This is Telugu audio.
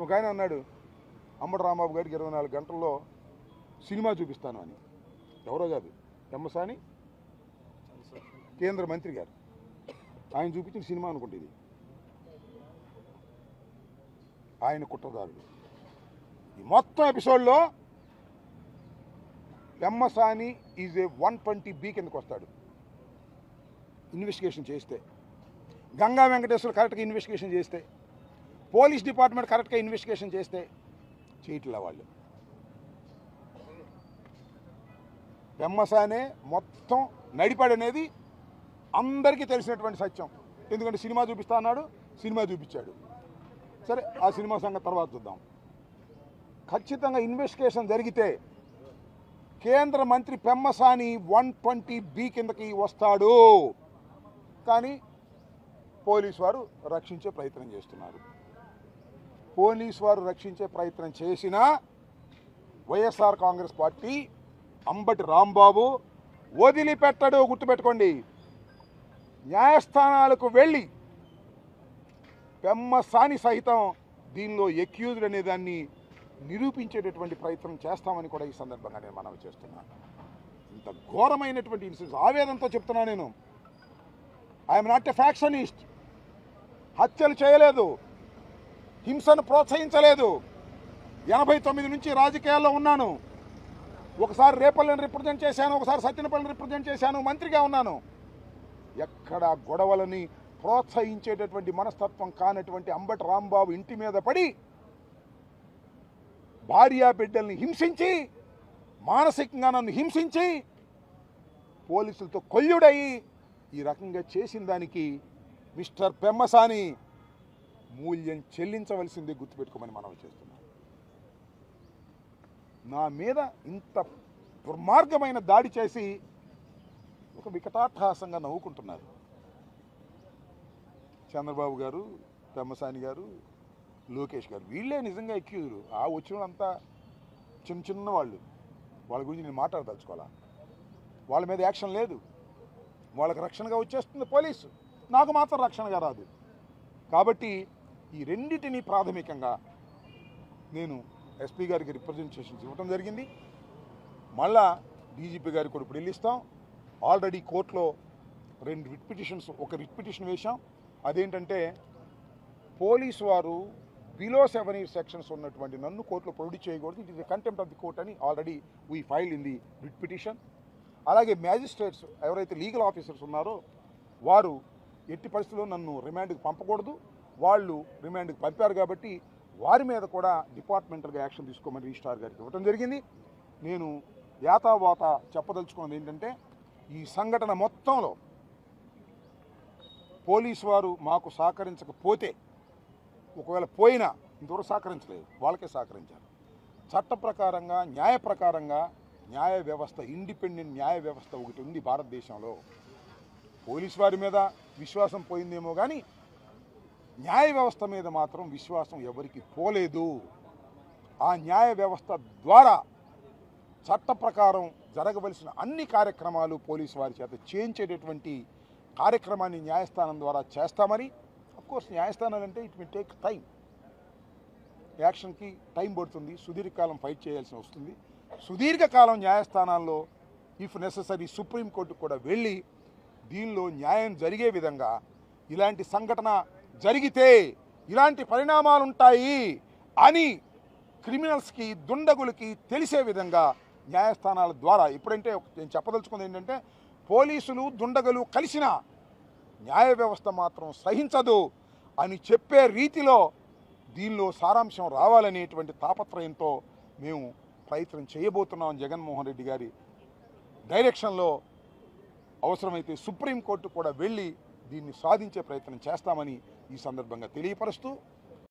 ఒక ఆయన అన్నాడు అంబటి రాంబాబు గారికి 24 గంటల్లో సినిమా చూపిస్తాను అని. ఎవరో కాదు, పెమ్మసాని కేంద్ర మంత్రి గారు ఆయన చూపించిన సినిమా అనుకుంటే ఇది. ఆయన కుట్రదారుడు. ఈ మొత్తం ఎపిసోడ్లో పెమ్మసాని ఈజ్ ఏ 120B కిందకు వస్తాడు ఇన్వెస్టిగేషన్ చేస్తే. గంగా వెంకటేశ్వర కరెక్ట్గా ఇన్వెస్టిగేషన్ చేస్తే, పోలీస్ డిపార్ట్మెంట్ కరెక్ట్గా ఇన్వెస్టిగేషన్ చేస్తే చేయట్లా వాళ్ళు. పెమ్మసానే మొత్తం నడిపాడనేది అందరికీ తెలిసినటువంటి సత్యం. ఎందుకంటే సినిమా చూపిస్తా అన్నాడు, సినిమా చూపించాడు. సరే, ఆ సినిమా సంగతి తర్వాత చూద్దాం. ఖచ్చితంగా ఇన్వెస్టిగేషన్ జరిగితే కేంద్ర మంత్రి పెమ్మసాని 120B కిందకి వస్తాడు. కానీ పోలీసు వారు రక్షించే ప్రయత్నం చేస్తున్నారు. పోలీసు వారు రక్షించే ప్రయత్నం చేసినా వైఎస్ఆర్ కాంగ్రెస్ పార్టీ అంబటి రాంబాబు వదిలిపెట్టడు. గుర్తుపెట్టుకోండి. న్యాయస్థానాలకు వెళ్ళి పెమ్మసాని సహితం దీనిలో ఎక్యూజ్డ్ అనే దాన్ని నిరూపించేటటువంటి ప్రయత్నం చేస్తామని కూడా ఈ సందర్భంగా నేను మనవి చేస్తున్నాను. ఇంత ఘోరమైనటువంటి ఇన్సిడెంట్స్ ఆవేదనతో చెప్తున్నా నేను. I'm not a factionist. హత్యలు చేయలేదు, హింసను ప్రోత్సహించలేదు. 89 నుంచి రాజకీయాల్లో ఉన్నాను. ఒకసారి రేపల్లిని రిప్రజెంట్ చేశాను, ఒకసారి సత్యనపల్లిని రిప్రజెంట్ చేశాను, మంత్రిగా ఉన్నాను. ఎక్కడ గొడవలని ప్రోత్సహించేటటువంటి మనస్తత్వం కానటువంటి అంబటి రాంబాబు ఇంటి మీద పడి భార్యా బిడ్డల్ని హింసించి, మానసికంగా నన్ను హింసించి, పోలీసులతో కొల్లుడయి ఈ రకంగా చేసిన దానికి మిస్టర్ పెమ్మసాని మూల్యం చెల్లించవలసిందే. గుర్తుపెట్టుకోమని మనం చేస్తున్నాం. నా మీద ఇంత దుర్మార్గమైన దాడి చేసి ఒక వికటాట్టహాసంగా నవ్వుకుంటున్నారు చంద్రబాబు గారు, పెమ్మసాని గారు, లోకేష్ గారు. వీళ్ళే నిజంగా ఎక్యూజులు. ఆ వచ్చిన వాళ్ళంతా చిన్న చిన్న వాళ్ళు. వాళ్ళ గురించి నేను మాట్లాడదలుచుకోవాలా. వాళ్ళ మీద యాక్షన్ లేదు. వాళ్ళకి రక్షణగా వచ్చేస్తుంది పోలీసు, నాకు మాత్రం రక్షణగా రాదు. కాబట్టి ఈ రెండింటినీ ప్రాథమికంగా నేను ఎస్పీ గారికి రిప్రజెంటేషన్స్ ఇవ్వడం జరిగింది. మళ్ళా డీజీపీ గారికి కూడా ఇప్పుడు వెళ్ళిస్తాం. ఆల్రెడీ కోర్టులో 2 రిట్ పిటిషన్స్, ఒక రిట్ పిటిషన్ వేశాం. అదేంటంటే పోలీసు వారు బిలో 7 years సెక్షన్స్ ఉన్నటువంటి నన్ను కోర్టులో ప్రొడ్యూస్ చేయకూడదు, it is a contempt of the court అని already we file in the writ petition. అలాగే మ్యాజిస్ట్రేట్స్ ఎవరైతే లీగల్ ఆఫీసర్స్ ఉన్నారో వారు ఎట్టి పరిస్థితుల్లో నన్ను రిమాండ్కి పంపకూడదు. వాళ్ళు రిమాండ్కి పంపారు కాబట్టి వారి మీద కూడా డిపార్ట్మెంటల్గా యాక్షన్ తీసుకోమని రిజిస్ట్రార్ గారికి ఇవ్వడం జరిగింది. నేను యాతావాత చెప్పదలుచుకున్నది ఏంటంటే, ఈ సంఘటన మొత్తంలో పోలీసు వారు మాకు సహకరించకపోతే, ఒకవేళ పోయినా ఇంతవరకు సహకరించలేదు, వాళ్ళకే సహకరించారు. చట్ట ప్రకారంగా, న్యాయ ప్రకారంగా న్యాయ వ్యవస్థ, ఇండిపెండెంట్ న్యాయ వ్యవస్థ ఒకటి ఉంది భారతదేశంలో. పోలీసు వారి మీద విశ్వాసం పోయిందేమో కానీ న్యాయ వ్యవస్థ మీద మాత్రం విశ్వాసం ఎవరికి పోలేదు. ఆ న్యాయ వ్యవస్థ ద్వారా చట్ట ప్రకారం జరగవలసిన అన్ని కార్యక్రమాలు పోలీసు వారి చేత చేయించేటటువంటి కార్యక్రమాన్ని న్యాయస్థానం ద్వారా చేస్తామని. అఫ్కోర్స్ న్యాయస్థానాలు అంటే ఇట్ విల్ టేక్ టైం, యాక్షన్కి టైం పడుతుంది, సుదీర్ఘకాలం ఫైట్ చేయాల్సి వస్తుంది. సుదీర్ఘకాలం న్యాయస్థానాల్లో ఇఫ్ నెససరీ సుప్రీంకోర్టుకు కూడా వెళ్ళి దీనిలో న్యాయం జరిగే విధంగా, ఇలాంటి సంఘటన జరిగితే ఇలాంటి పరిణామాలు ఉంటాయి అని క్రిమినల్స్కి, దుండగులకి తెలిసే విధంగా న్యాయస్థానాల ద్వారా, ఇప్పుడంటే నేను చెప్పదలుచుకుంది ఏంటంటే, పోలీసులు దుండగులు కలిసిన న్యాయ వ్యవస్థ మాత్రం సహించదు అని చెప్పే రీతిలో దీనిలో సారాంశం రావాలనేటువంటి తాపత్రయంతో మేము ప్రయత్నం చేయబోతున్నాం. జగన్మోహన్ రెడ్డి గారి డైరెక్షన్లో అవసరమైతే సుప్రీంకోర్టు కూడా వెళ్ళి దీన్ని సాధించే ప్రయత్నం చేస్తామని ఈ సందర్భంగా తెలియపరుస్తూ